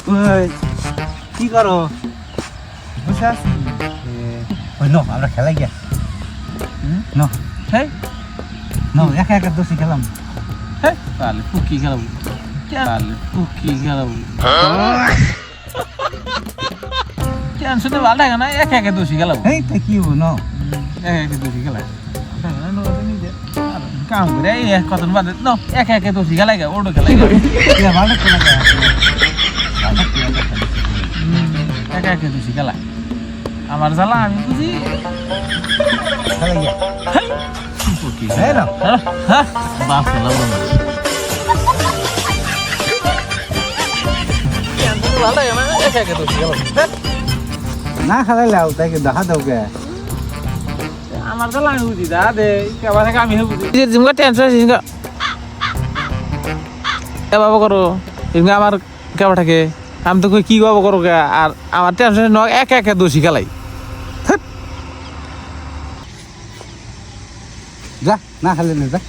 ওই কি করো বসে আছি ওই নো আমরা খেলা গিয়া নো হেই নো একা একা দোষী খেলাম হেই তাহলে পুকি খেলাবো তাহলে পুকি খেলাবো টেনশনে ভালো লাগে না একা একা দোষী খেলাবো এই তো কি হবো নো একা একা দোষী খেলা কাম করে এই কত বাদে নো একা একা দোষী খেলাই গা ওডো খেলাই গা ইয়া ভালো খেলা একা একা দোষী খেলা আমার জ্বালা আমি বুঝি খেলা গিয়া পুকি এই নাও হ্যাঁ বাপ খেলাবো না ভালো লাগে না একা একা দোষী খেলাবো না খেলাইলাও তাই দেখা দাও কে আমার জ্বালা আমি বুঝি দা দে কেবা থেকে আমি বুঝি জিমকা টেনশন আছে জিমকা এ বাবা করো জিমকা আমার কেবা থাকে আমি তো কই কি বাবা করো কে আর আমার টেনশন ন একা একা দোষী খেলাই যা না খেলে না যা